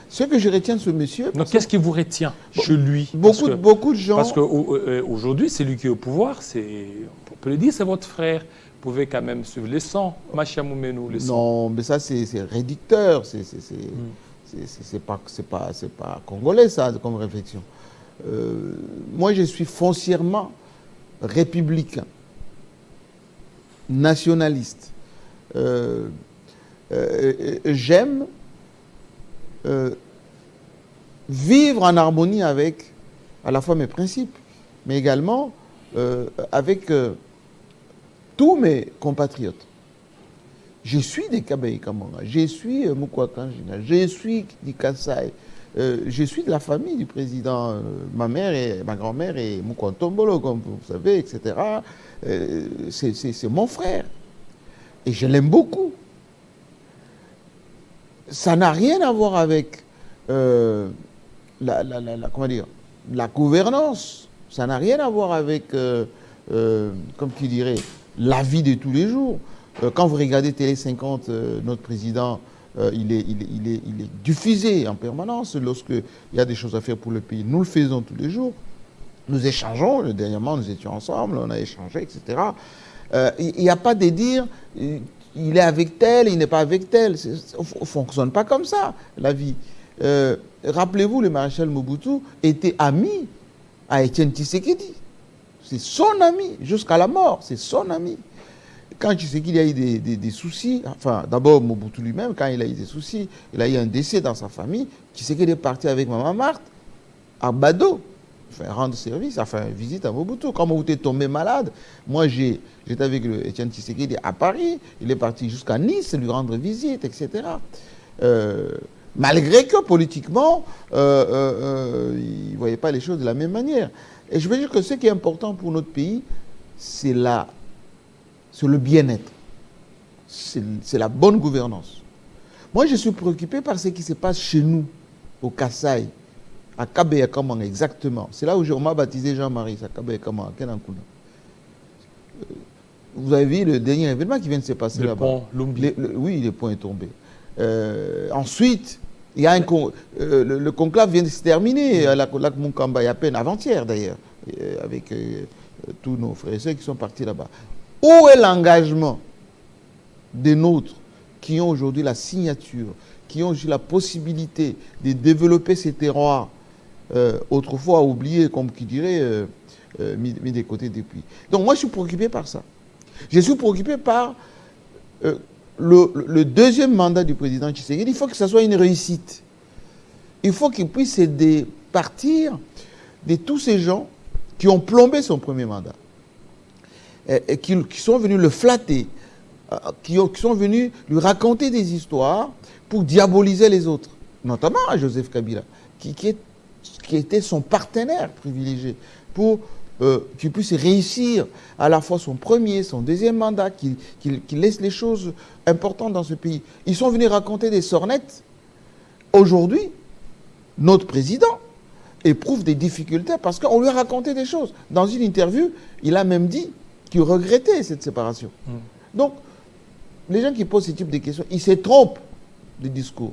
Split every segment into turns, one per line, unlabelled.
Ce que je retiens de ce monsieur...
Donc, qu'est-ce qui vous retient chez lui?
Beaucoup de gens...
Parce qu'aujourd'hui, c'est lui qui est au pouvoir, on peut le dire, c'est votre frère. Vous pouvez quand même suivre les sons. Machiamoumenou, les sons.
Non, mais ça, c'est réducteur. C'est pas congolais, ça, comme réflexion. Moi, je suis foncièrement républicain, nationaliste. J'aime vivre en harmonie avec à la fois mes principes, mais également avec tous mes compatriotes. Je suis des Kabaye Kamanga, je suis Mukwakanjina, je suis du Kassai, je suis de la famille du président, ma mère et ma grand-mère et Mukwantombolo, comme vous savez, etc. C'est mon frère. Et je l'aime beaucoup. Ça n'a rien à voir avec comment dire, la gouvernance. Ça n'a rien à voir avec, comme qui dirait, la vie de tous les jours. Quand vous regardez Télé 50, notre président, il est diffusé en permanence lorsqu'il y a des choses à faire pour le pays. Nous le faisons tous les jours. Nous échangeons. Dernièrement, nous étions ensemble, on a échangé, etc. Il n'y a pas de dire il est avec tel, il n'est pas avec tel. Ça ne fonctionne pas comme ça, la vie. Rappelez-vous, le maréchal Mobutu était ami à Étienne Tshisekedi. C'est son ami, jusqu'à la mort, c'est son ami. Quand Tshisekedi a eu des soucis, enfin, d'abord Mobutu lui-même, quand il a eu des soucis, il a eu un décès dans sa famille, Tshisekedi est parti avec Maman Marthe à Bado, rendre service, faire une visite à Mobutu. Quand Mobutu est tombé malade, moi j'étais avec Étienne Tshisekedi à Paris, il est parti jusqu'à Nice lui rendre visite, etc. Malgré que politiquement, il ne voyait pas les choses de la même manière. Et je veux dire que ce qui est important pour notre pays, c'est le bien-être. C'est la bonne gouvernance. Moi, je suis préoccupé par ce qui se passe chez nous, au Kassai, à Kabeya Kamanga, exactement. C'est là où on m'a baptisé Jean-Marie, à Kabeya Kamanga, à Kenankuna. Vous avez vu le dernier événement qui vient de se passer là-bas. Oui, le pont est tombé. Ensuite, il y a le conclave vient de se terminer à la Munkamba, il y a à peine avant-hier d'ailleurs, avec tous nos frères et sœurs qui sont partis là-bas. Où est l'engagement des nôtres qui ont aujourd'hui la signature, qui ont aujourd'hui la possibilité de développer ces terroirs autrefois oubliés, comme qui dirait, mis de côté depuis. Donc moi je suis préoccupé par ça. Je suis préoccupé par le deuxième mandat du président Tshisekedi. Il faut que ça soit une réussite. Il faut qu'il puisse partir de tous ces gens qui ont plombé son premier mandat. Et qui sont venus le flatter, qui sont venus lui raconter des histoires pour diaboliser les autres, notamment à Joseph Kabila, qui était son partenaire privilégié, pour qu'il puisse réussir à la fois son premier, son deuxième mandat, qu'il laisse les choses importantes dans ce pays. Ils sont venus raconter des sornettes. Aujourd'hui, notre président éprouve des difficultés parce qu'on lui a raconté des choses. Dans une interview, il a même dit qui regrettait cette séparation. Donc, les gens qui posent ce type de questions, ils se trompent de discours.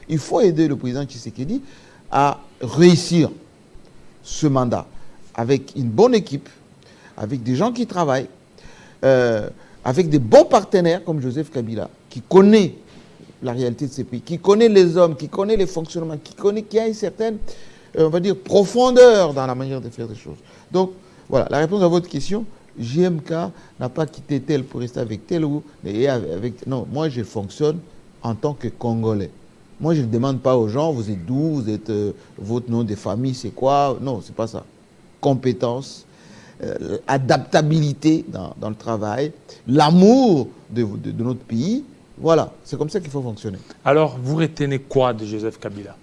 Il faut aider le président Tshisekedi à réussir ce mandat avec une bonne équipe, avec des gens qui travaillent, avec des bons partenaires comme Joseph Kabila, qui connaît la réalité de ces pays, qui connaît les hommes, qui connaît les fonctionnements, qui a une certaine, on va dire, profondeur dans la manière de faire des choses. Donc, voilà, la réponse à votre question, JMK n'a pas quitté tel pour rester avec tel ou avec... Non, moi je fonctionne en tant que Congolais. Moi je ne demande pas aux gens, vous êtes d'où, vous êtes, votre nom de famille c'est quoi. Non, c'est pas ça. Compétence, adaptabilité dans le travail, l'amour de notre pays. Voilà, c'est comme ça qu'il faut fonctionner.
Alors, vous retenez quoi de Joseph Kabila?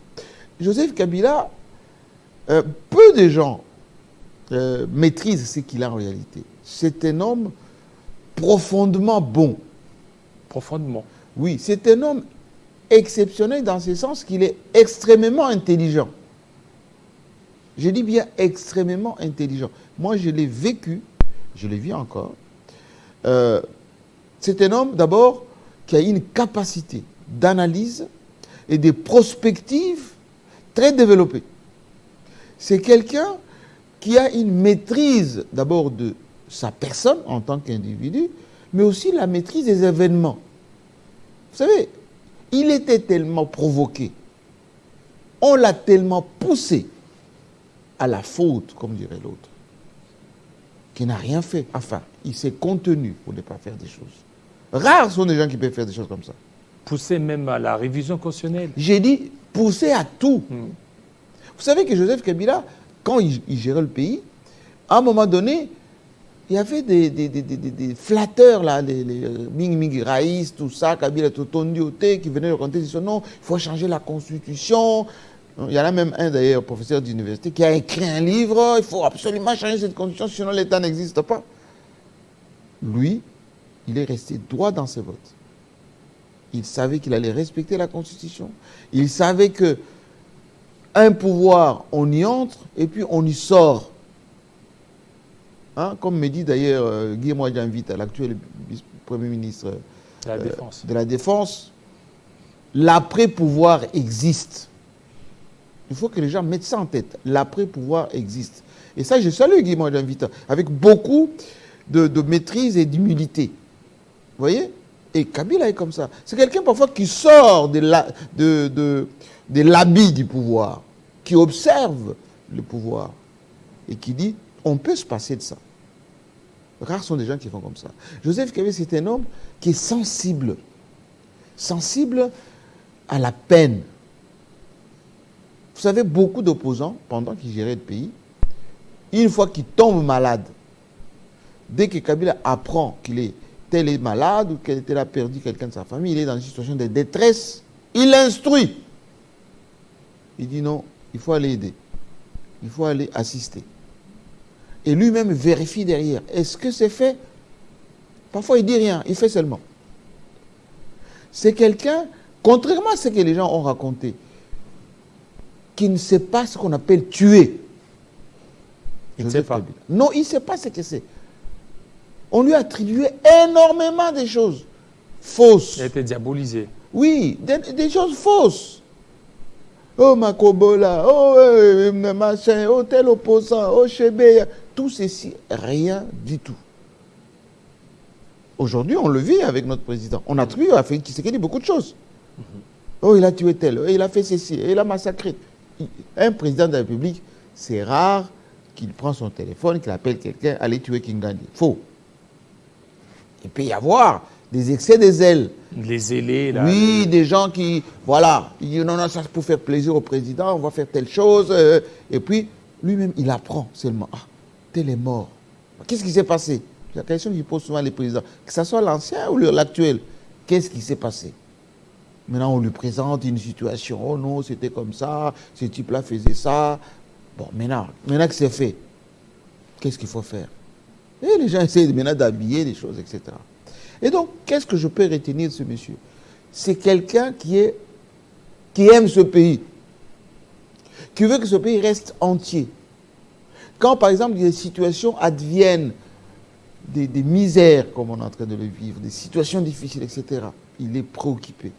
Joseph Kabila, peu de gens maîtrise ce qu'il a en réalité. C'est un homme profondément bon.
Profondément.
Oui, c'est un homme exceptionnel dans ce sens qu'il est extrêmement intelligent. Je dis bien extrêmement intelligent. Moi, je l'ai vécu, je le vis encore. C'est un homme, d'abord, qui a une capacité d'analyse, et des prospectives très développées. C'est quelqu'un qui a une maîtrise d'abord de sa personne en tant qu'individu, mais aussi la maîtrise des événements. Vous savez, il était tellement provoqué, on l'a tellement poussé à la faute, comme dirait l'autre, qu'il n'a rien fait. Enfin, il s'est contenu pour ne pas faire des choses. Rares sont les gens qui peuvent faire des choses comme ça.
Poussé même à la révision constitutionnelle.
J'ai dit pousser à tout. Vous savez que Joseph Kabila, quand il gérait le pays, à un moment donné, il y avait des flatteurs, là, les Ming Raïs, tout ça, Kabila Totondioté, qui venaient raconter, ils disaient non, il faut changer la constitution. Il y en a même un d'ailleurs, professeur d'université, qui a écrit un livre, il faut absolument changer cette constitution, sinon l'État n'existe pas. Lui, il est resté droit dans ses votes. Il savait qu'il allait respecter la Constitution. Il savait que un pouvoir, on y entre et puis on y sort. Hein, comme me dit d'ailleurs Guy Mwadjanvita, l'actuel Premier ministre de la Défense, l'après-pouvoir existe. Il faut que les gens mettent ça en tête. L'après-pouvoir existe. Et ça, je salue Guy Mwadjanvita, avec beaucoup de maîtrise et d'humilité. Vous voyez? Et Kabila est comme ça. C'est quelqu'un parfois qui sort de l'habit du pouvoir, qui observe le pouvoir et qui dit on peut se passer de ça. Rares sont des gens qui font comme ça. Joseph Kabila, c'est un homme qui est sensible à la peine. Vous savez, beaucoup d'opposants, pendant qu'ils géraient le pays, une fois qu'ils tombent malades, dès que Kabila apprend qu'il est tel est malade ou qu'elle a perdu quelqu'un de sa famille, il est dans une situation de détresse, il l'instruit. Il dit non, il faut aller aider. Il faut aller assister. Et lui-même vérifie derrière. Est-ce que c'est fait? Parfois, il ne dit rien, il fait seulement. C'est quelqu'un, contrairement à ce que les gens ont raconté, qui ne sait pas ce qu'on appelle tuer.
Il ne sait pas.
Non, il ne sait pas ce que c'est. On lui a attribué énormément de choses fausses.
Il a été diabolisé.
Oui, des choses fausses. Oh, Makobola, oh, machin, oh, tel opposant, oh, Chébé, tout ceci, rien du tout. Aujourd'hui, on le vit avec notre président. On attribue à Félix Tshisekedi beaucoup de choses. Oh, il a tué tel, il a fait ceci, il a massacré. Un président de la République, c'est rare qu'il prend son téléphone, qu'il appelle quelqu'un, allez tuer Kingandi. Faux. Il peut y avoir des excès des ailes.
Les zélés, là.
Oui, des gens qui, voilà, ils disent non, non, ça c'est pour faire plaisir au président, on va faire telle chose. Et puis, lui-même, il apprend seulement. Ah, tel est mort. Qu'est-ce qui s'est passé? La question qu'ils posent souvent les présidents, que ce soit l'ancien ou l'actuel, qu'est-ce qui s'est passé? Maintenant, on lui présente une situation. Oh non, c'était comme ça, ce type-là faisait ça. Bon, maintenant que c'est fait, qu'est-ce qu'il faut faire? Et les gens essayent maintenant d'habiller les choses, etc. Et donc, qu'est-ce que je peux retenir de ce monsieur? C'est quelqu'un qui aime ce pays, qui veut que ce pays reste entier. Quand, par exemple, des situations adviennent, des misères, comme on est en train de le vivre, des situations difficiles, etc., il est préoccupé.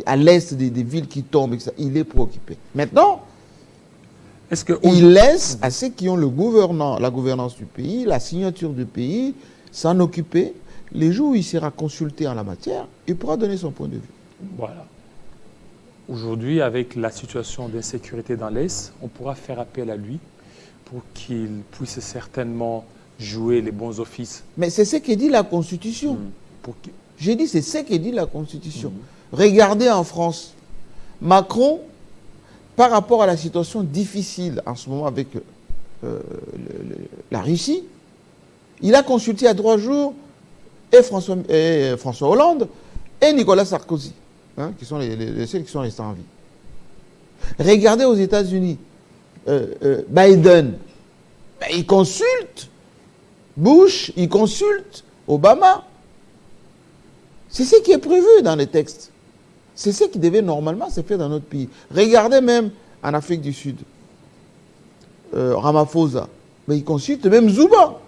À l'est, des villes qui tombent, etc., il est préoccupé. Maintenant, il laisse à ceux qui ont la gouvernance du pays, la signature du pays, s'en occuper. Les jours où il sera consulté en la matière, il pourra donner son point de vue.
Voilà. Aujourd'hui, avec la situation d'insécurité dans l'Est, on pourra faire appel à lui pour qu'il puisse certainement jouer les bons offices.
Mais c'est ce que dit la Constitution. J'ai dit c'est ce que dit la Constitution. Regardez en France, Macron, par rapport à la situation difficile en ce moment avec la Russie, il a consulté à 3 jours et François Hollande et Nicolas Sarkozy, hein, qui sont les seuls qui sont restés en vie. Regardez aux États-Unis, Biden, il consulte Bush, il consulte Obama. C'est ce qui est prévu dans les textes. C'est ce qui devait normalement se faire dans notre pays. Regardez même en Afrique du Sud, Ramaphosa, mais il consulte même Zouba,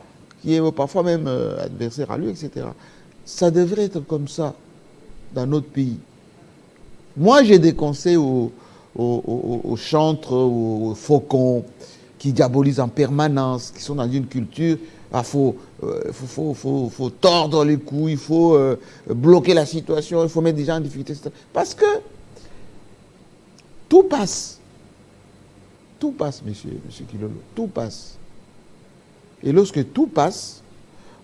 qui est parfois même adversaire à lui, etc. Ça devrait être comme ça dans notre pays. Moi, j'ai des conseils aux chantres, aux faucons, qui diabolisent en permanence, qui sont dans une culture, il faut tordre les coups, il faut bloquer la situation, il faut mettre des gens en difficulté, etc. Parce que tout passe. Tout passe, monsieur Kilolo, tout passe. Et lorsque tout passe,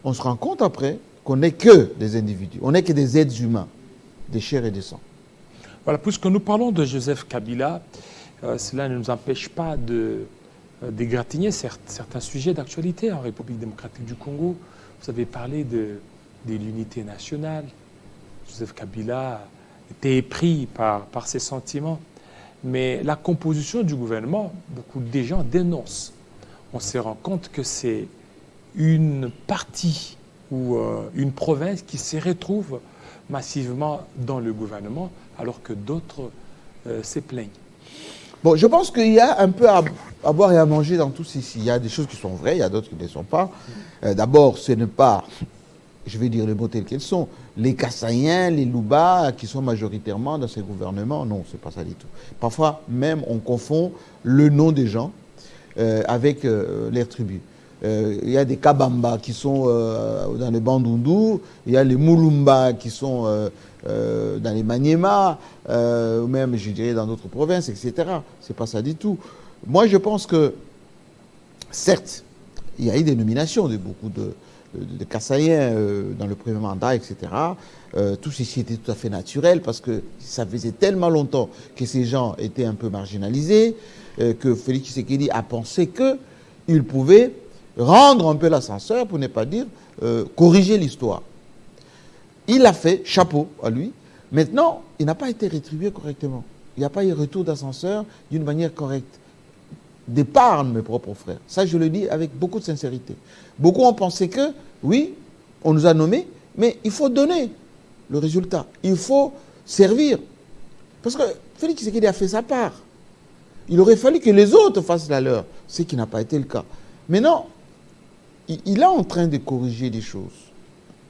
on se rend compte après qu'on n'est que des individus, on n'est que des êtres humains, des chairs et des sangs.
Voilà, puisque nous parlons de Joseph Kabila, cela ne nous empêche pas d'égratigner certains sujets d'actualité en République démocratique du Congo. Vous avez parlé de l'unité nationale. Joseph Kabila était épris par ses sentiments. Mais la composition du gouvernement, beaucoup de gens dénoncent. On se rend compte que c'est une partie ou une province qui se retrouve massivement dans le gouvernement, alors que d'autres se plaignent.
Bon, je pense qu'il y a un peu à boire et à manger dans tout ceci. Il y a des choses qui sont vraies, il y a d'autres qui ne le sont pas. D'abord, ce n'est pas, je vais dire les mots tels qu'ils sont, les Kassaïens, les Louba qui sont majoritairement dans ces gouvernements. Non, c'est pas ça du tout. Parfois, même, on confond le nom des gens avec leur tribu. Il y a des Kabamba qui sont dans les Bandundu, il y a les Mulumba qui sont dans les Maniema, ou même, je dirais, dans d'autres provinces, etc. C'est pas ça du tout. Moi, je pense que, certes, il y a eu des nominations de beaucoup de Kassaïens dans le premier mandat, etc. Tout ceci était tout à fait naturel parce que ça faisait tellement longtemps que ces gens étaient un peu marginalisés que Félix Tshisekedi a pensé qu'il pouvait rendre un peu l'ascenseur, pour ne pas dire corriger l'histoire. Il l'a fait, chapeau à lui. Maintenant, il n'a pas été rétribué correctement. Il n'y a pas eu retour d'ascenseur d'une manière correcte. D'épargne mes propres frères. Ça, je le dis avec beaucoup de sincérité. Beaucoup ont pensé que, oui, on nous a nommés, mais il faut donner le résultat. Il faut servir. Parce que Félix Tshisekedi a fait sa part. Il aurait fallu que les autres fassent la leur, ce qui n'a pas été le cas. Maintenant, il est en train de corriger des choses.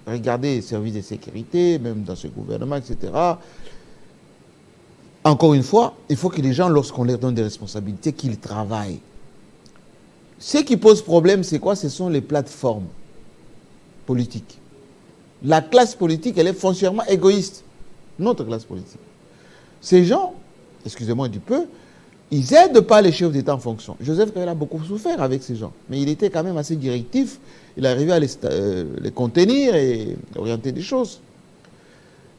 Regardez les services de sécurité, même dans ce gouvernement, etc. Encore une fois, il faut que les gens, lorsqu'on leur donne des responsabilités, qu'ils travaillent. Ce qui pose problème, c'est quoi? Ce sont les plateformes politiques. La classe politique, elle est foncièrement égoïste. Notre classe politique. Ces gens, excusez-moi du peu, ils n'aident pas les chefs d'État en fonction. Joseph Kabila a beaucoup souffert avec ces gens, mais il était quand même assez directif. Il arrivait à les contenir et orienter des choses.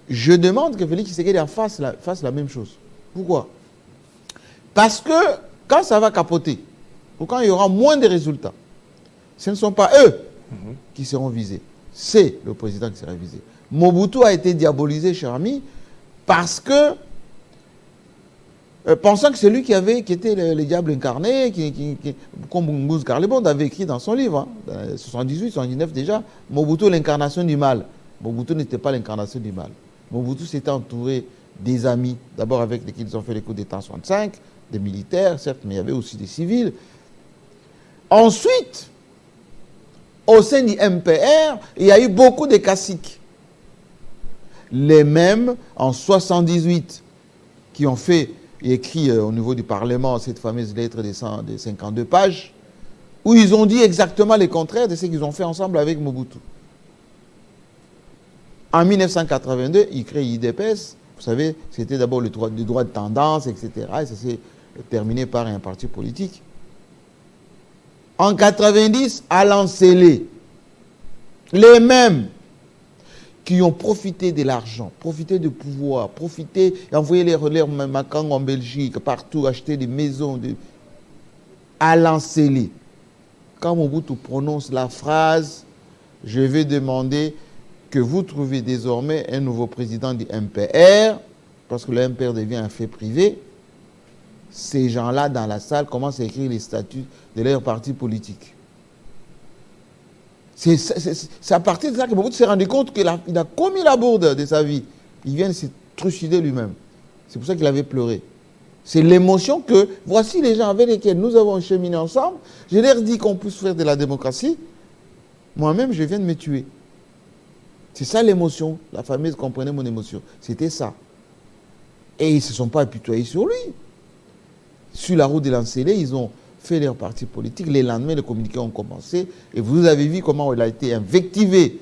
Je demande que Félix Tshisekedi fasse la même chose. Pourquoi? Parce que quand ça va capoter, ou quand il y aura moins de résultats, ce ne sont pas eux qui seront visés. C'est le président qui sera visé. Mobutu a été diabolisé, cher ami, parce que pensant que c'est lui qui était le diable incarné, comme Nguz Karlebond avait écrit dans son livre, hein, 78, 79 déjà, Mobutu, l'incarnation du mal. Mobutu n'était pas l'incarnation du mal. Mobutu s'était entouré des amis, d'abord avec lesquels ils ont fait les coups d'État en 65, des militaires, certes, mais il y avait aussi des civils. Ensuite, au sein du MPR, il y a eu beaucoup de caciques. Les mêmes, en 78, qui ont fait et écrit au niveau du Parlement cette fameuse lettre des 52 pages, où ils ont dit exactement le contraire de ce qu'ils ont fait ensemble avec Mobutu. En 1982, ils créent l'IDPS. Vous savez, c'était d'abord le droit de tendance, etc. Et ça s'est terminé par un parti politique. En 90, à Lancélé, les mêmes qui ont profité de l'argent, profité du pouvoir, profité, envoyé les relais Macang en Belgique, partout, acheter des maisons, à Lancélé. Quand Mobutu prononce la phrase, je vais demander que vous trouviez désormais un nouveau président du MPR, parce que le MPR devient un fait privé, ces gens-là dans la salle commencent à écrire les statuts de leur parti politique. C'est à partir de ça que Mobutu s'est rendu compte qu'il a commis la bourde de sa vie. Il vient de se trucider lui-même. C'est pour ça qu'il avait pleuré. C'est l'émotion que, voici les gens avec lesquels nous avons cheminé ensemble. Je leur dis qu'on puisse faire de la démocratie. Moi-même, je viens de me tuer. C'est ça l'émotion. La fameuse comprenez mon émotion. C'était ça. Et ils ne se sont pas apitoyés sur lui. Sur la route de l'Ancélé, ils ont fait leur parti politique. Les lendemains, les communiqués ont commencé. Et vous avez vu comment il a été invectivé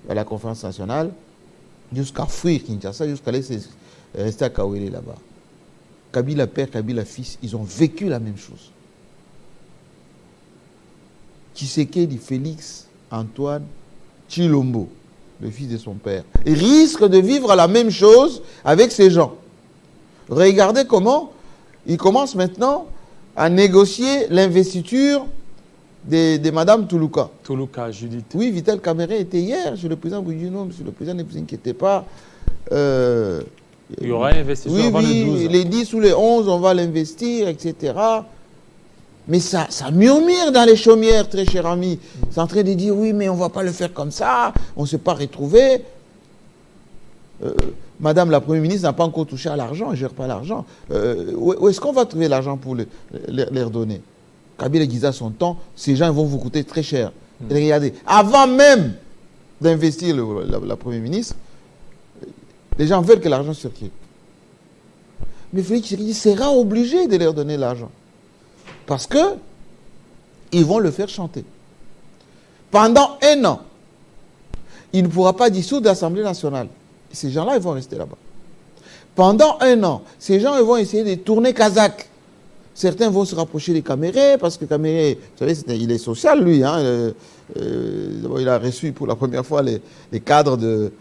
à la conférence nationale, jusqu'à fuir Kinshasa, jusqu'à rester à Kawele là-bas. Kabila père, Kabila fils, ils ont vécu la même chose. Tshisekedi, Félix, Antoine, Tshilombo, le fils de son père, risque de vivre la même chose avec ces gens. Regardez comment ils commencent maintenant à négocier l'investiture de Mme Toulouka.
Toulouka, Judith.
Oui, Vital Kamere était hier chez le président Boudjino. Monsieur le président, ne vous inquiétez pas.
Il y aura une investiture avant le 12.
Les 10 ou les 11, on va l'investir, etc. Mais ça murmure dans les chaumières, très cher ami. C'est en train de dire, oui, mais on ne va pas le faire comme ça, on ne s'est pas retrouvé. Madame la Première ministre n'a pas encore touché à l'argent, elle ne gère pas l'argent. Où est-ce qu'on va trouver l'argent pour leur donner? Kabila Giza son temps, ces gens vont vous coûter très cher. Et regardez, avant même d'investir la Première ministre, les gens veulent que l'argent circule. Mais Félix Tshisekedi sera obligé de leur donner l'argent. Parce que ils vont le faire chanter. Pendant 1 an, il ne pourra pas dissoudre l'Assemblée nationale. Ces gens-là, ils vont rester là-bas. Pendant 1 an, ces gens ils vont essayer de tourner Kazakh. Certains vont se rapprocher des Camérés, parce que Caméré, vous savez, il est social, lui. Hein, il a reçu pour la première fois les cadres de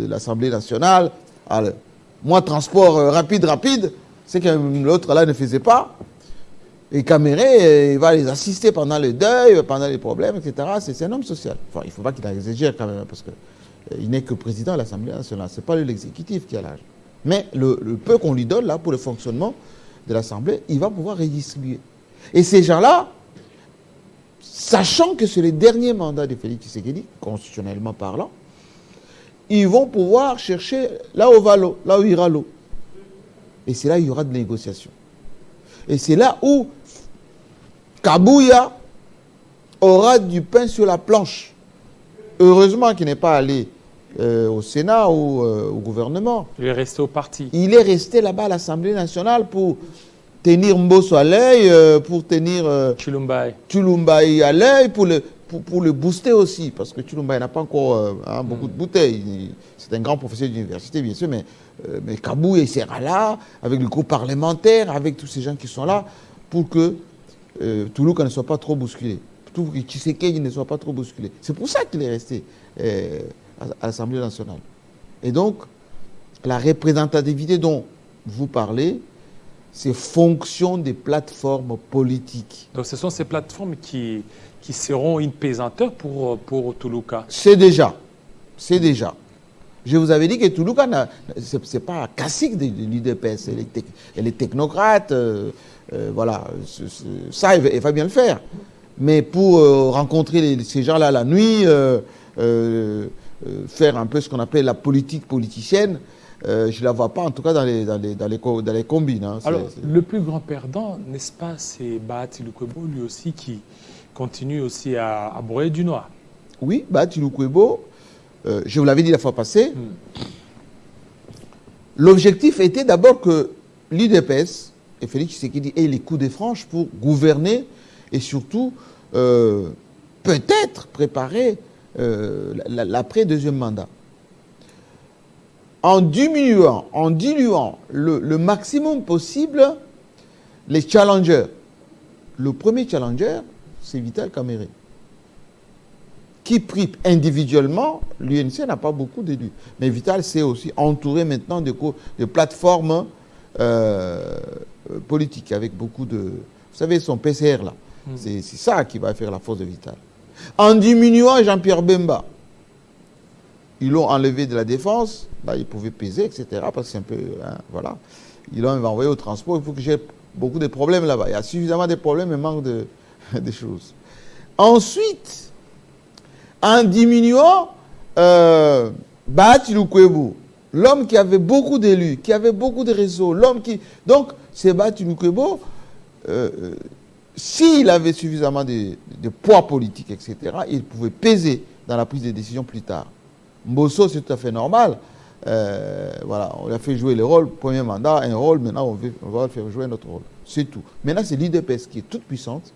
l'Assemblée nationale. Alors, moi, transport rapide, c'est que l'autre là ne faisait pas. Et Caméré, il va les assister pendant le deuil, pendant les problèmes, etc. C'est un homme social. Enfin, il ne faut pas qu'il exagère quand même, parce qu'il n'est que président de l'Assemblée nationale. Ce n'est pas l'exécutif qui a l'âge. Mais le peu qu'on lui donne là pour le fonctionnement de l'Assemblée, il va pouvoir redistribuer. Et ces gens-là, sachant que c'est le dernier mandat de Félix Tshisekedi, constitutionnellement parlant, ils vont pouvoir chercher là où va l'eau, là où ira l'eau. Et c'est là où il y aura de négociations. Et c'est là où Kabouya aura du pain sur la planche. Heureusement qu'il n'est pas allé au Sénat ou au gouvernement.
Il est resté au parti.
Il est resté là-bas à l'Assemblée nationale pour tenir Mbosso à l'œil, pour tenir Tshilombaï à l'œil, pour le booster aussi, parce que Tshilombaï n'a pas encore beaucoup de bouteilles. C'est un grand professeur d'université, bien sûr, mais Kabouya, il sera là, avec le groupe parlementaire, avec tous ces gens qui sont là, pour que Toulouka ne soit pas trop bousculé, pour que Tshisekedi ne soit pas trop bousculé. C'est pour ça qu'il est resté à l'Assemblée nationale. Et donc, la représentativité dont vous parlez, c'est fonction des plateformes politiques.
Donc ce sont ces plateformes qui seront une pesanteur pour Toulouka.
C'est déjà. Je vous avais dit que Toulouka, ce n'est pas classique de l'UDPS. Elle est technocrate, voilà. Ça, elle va bien le faire. Mais pour rencontrer ces gens-là la nuit, faire un peu ce qu'on appelle la politique politicienne, je ne la vois pas, en tout cas dans les combines. Hein.
Alors, le plus grand perdant, n'est-ce pas, c'est Bahati Lukwebo, lui aussi, qui continue aussi à broyer du noir.
Oui, Bahati Lukwebo, je vous l'avais dit la fois passée, l'objectif était d'abord que l'UDPS et Félix Tshisekedi aient les coups de franche pour gouverner et surtout, peut-être préparer l'après-deuxième mandat. En diluant le maximum possible les challengers. Le premier challenger, c'est Vital Kamere, qui prie individuellement. L'UNC n'a pas beaucoup d'élus. Mais Vital s'est aussi entouré maintenant de plateformes politiques avec beaucoup de... Vous savez, son PCR là, c'est ça qui va faire la force de Vital. En diminuant Jean-Pierre Bemba, ils l'ont enlevé de la défense, là il pouvait peser, etc. Parce que c'est un peu, hein, voilà. Ils l'ont envoyé au transport, il faut que j'ai beaucoup de problèmes là-bas. Il y a suffisamment de problèmes, mais manque de choses. Ensuite, en diminuant Bahati Lukwebo, l'homme qui avait beaucoup d'élus, qui avait beaucoup de réseaux, l'homme qui... Donc, c'est Bahati Lukwebo, s'il avait suffisamment de poids politique, etc., il pouvait peser dans la prise de décision plus tard. Mbosso, c'est tout à fait normal. Voilà, on lui a fait jouer le rôle, premier mandat, un rôle, maintenant on va faire jouer un autre rôle. C'est tout. Maintenant, c'est l'UDPS qui est toute puissante,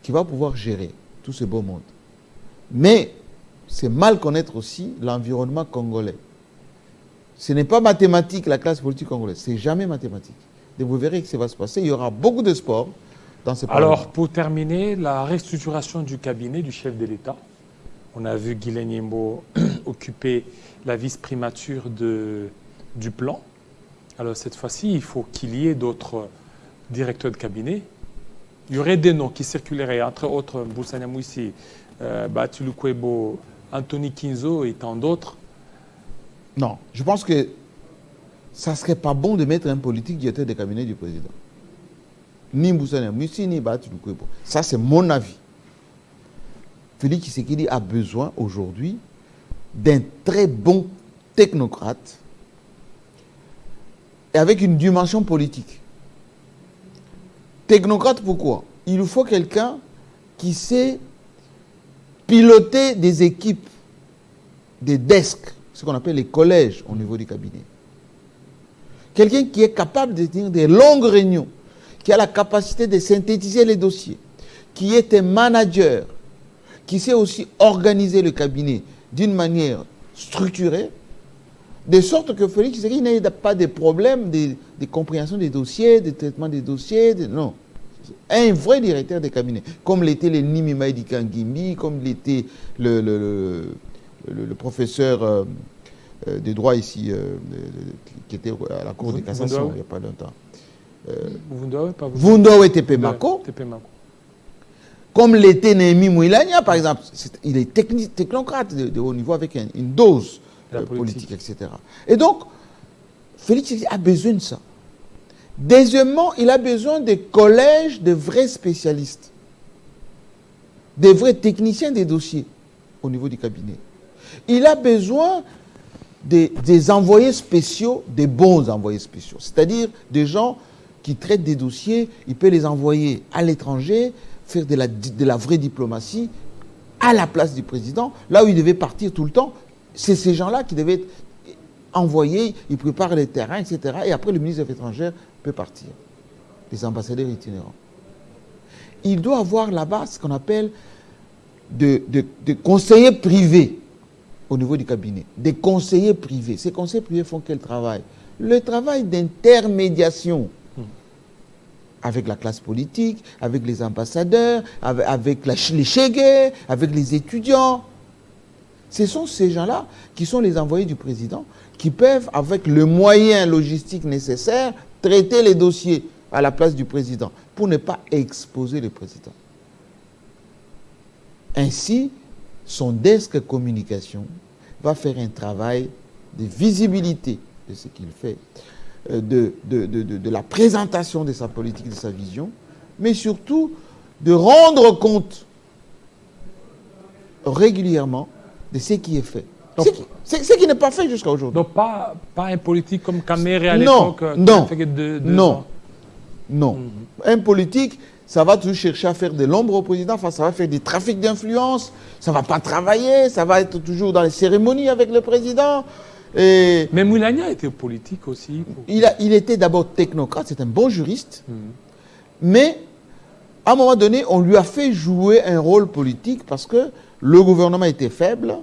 qui va pouvoir gérer tout ce beau monde. Mais c'est mal connaître aussi l'environnement congolais. Ce n'est pas mathématique, la classe politique congolaise. C'est jamais mathématique. Donc vous verrez que ça va se passer. Il y aura beaucoup de sport dans ces parlements.
Alors, pour terminer, la restructuration du cabinet du chef de l'État. On a vu Guilain Nyembo occuper la vice-primature du plan. Alors, cette fois-ci, il faut qu'il y ait d'autres directeurs de cabinet. Il y aurait des noms qui circuleraient, entre autres Boussania Mouissi, Batulu Kwebo, Anthony Kinzo et tant d'autres.
Non, je pense que ça ne serait pas bon de mettre un politique directeur de cabinet du président. Ni Boussania Mouissi, ni Batulu Kwebo. Ça, c'est mon avis. Félix Tshisekedi a besoin aujourd'hui d'un très bon technocrate et avec une dimension politique. Technocrate, pourquoi? Il nous faut quelqu'un qui sait piloter des équipes, des desks, ce qu'on appelle les collèges au niveau du cabinet. Quelqu'un qui est capable de tenir des longues réunions, qui a la capacité de synthétiser les dossiers, qui est un manager, qui sait aussi organiser le cabinet d'une manière structurée, de sorte que Félix Tshisekedi n'ait pas de problème de compréhension des dossiers, de traitement des dossiers, non. Un vrai directeur de cabinet, comme l'était le Nimi Maïdi Kangimbi, comme l'était le professeur de droit ici, qui était à la Cour de cassation il n'y a pas longtemps. Vundowe Tepemako. Comme l'était Némi Mouilania, par exemple. Il est technocrate de haut niveau avec une dose politique, etc. Et donc, Félix a besoin de ça. Deuxièmement, il a besoin des collèges de vrais spécialistes, des vrais techniciens des dossiers au niveau du cabinet. Il a besoin des envoyés spéciaux, des bons envoyés spéciaux, c'est-à-dire des gens qui traitent des dossiers, il peut les envoyer à l'étranger, faire de la vraie diplomatie à la place du président, là où il devait partir tout le temps. C'est ces gens-là qui devaient être envoyés, ils préparent les terrains, etc. Et après, le ministre des Affaires étrangères peut partir. Les ambassadeurs itinérants. Il doit avoir là-bas ce qu'on appelle de conseillers privés au niveau du cabinet. Des conseillers privés. Ces conseillers privés font quel travail? Le travail d'intermédiation avec la classe politique, avec les ambassadeurs, avec les chégués, avec les étudiants. Ce sont ces gens-là qui sont les envoyés du président, qui peuvent, avec le moyen logistique nécessaire, traiter les dossiers à la place du président, pour ne pas exposer le président. Ainsi, son desk communication va faire un travail de visibilité de ce qu'il fait, de la présentation de sa politique, de sa vision, mais surtout de rendre compte régulièrement de ce qui est fait. Ce qui n'est pas fait jusqu'à aujourd'hui.
Donc pas un politique comme Kamere à l'époque.
Non. Un politique, ça va toujours chercher à faire de l'ombre au président, enfin, ça va faire des trafics d'influence, ça ne va pas travailler, ça va être toujours dans les cérémonies avec le président. Et
mais Moulania était politique aussi.
Il était d'abord technocrate, c'est un bon juriste, mais à un moment donné, on lui a fait jouer un rôle politique parce que le gouvernement était faible.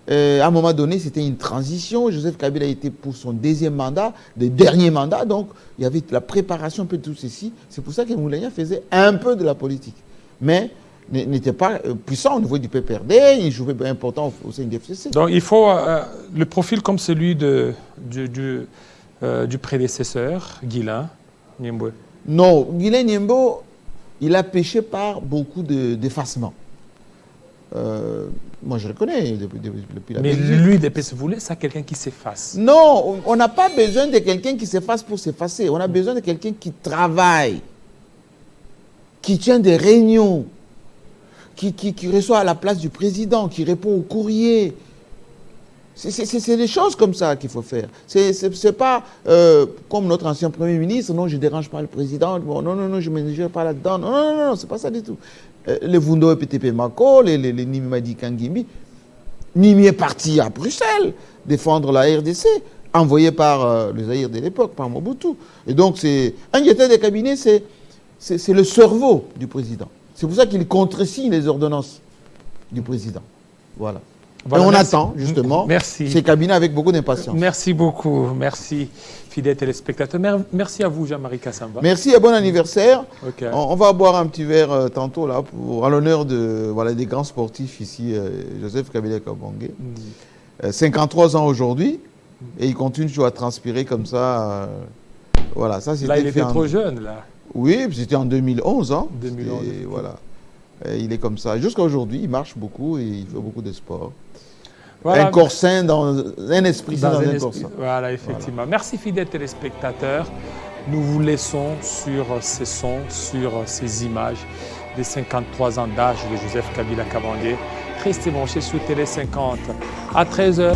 À un moment donné, c'était une transition. Joseph Kabila était pour son deuxième mandat, le dernier mandat, donc il y avait la préparation un peu de tout ceci. C'est pour ça que Moulania faisait un peu de la politique, mais n'était pas puissant au niveau du PPRD, il jouait bien important au sein du FCC.
Donc il faut le profil comme celui du prédécesseur, Guilain Nyembo.
Non, Guilain Nyembo, il a péché par beaucoup d'effacement. Moi, je le connais depuis la
Mais
Belgique.
lui, DPS voulait ça, quelqu'un qui s'efface.
Non, on n'a pas besoin de quelqu'un qui s'efface pour s'effacer. On a besoin de quelqu'un qui travaille, qui tient des réunions, qui reçoit à la place du président, qui répond aux courriers. C'est des choses comme ça qu'il faut faire. C'est pas comme notre ancien Premier ministre, non, je ne dérange pas le président, bon, non, je ne me gère pas là-dedans. Non, c'est pas ça du tout. Les Vundowe Tepemako, les Nimi Maïdi Kangimbi, Nimi est parti à Bruxelles défendre la RDC. envoyé par le Zaïre de l'époque, par Mobutu. Et donc, un directeur de cabinet, c'est le cerveau du président. C'est pour ça qu'il contresigne les ordonnances du président. Voilà.
Voilà,
et on
merci.
attend, justement,
Merci.
ces cabinets avec beaucoup d'impatience.
Merci beaucoup. Merci, fidèles téléspectateurs. Merci à vous, Jean-Marie Kassamba.
Merci et bon anniversaire.
Okay.
On va boire un petit verre tantôt, là, à l'honneur des grands sportifs ici, Joseph Kabila Kabange. 53 ans aujourd'hui, et il continue toujours à transpirer comme ça. Voilà, ça c'était.
Là, il était trop jeune, là.
Oui, c'était en 2011. Hein.
2011.
Et voilà. Et il est comme ça. Jusqu'à aujourd'hui, il marche beaucoup et il fait beaucoup de sport. Voilà. Un corps sain dans un esprit sain dans un corps sain.
Voilà, effectivement. Voilà. Merci, fidèles téléspectateurs. Nous vous laissons sur ces sons, sur ces images des 53 ans d'âge de Joseph Kabila Kabange. Restez branchés sur Télé 50 à 13h.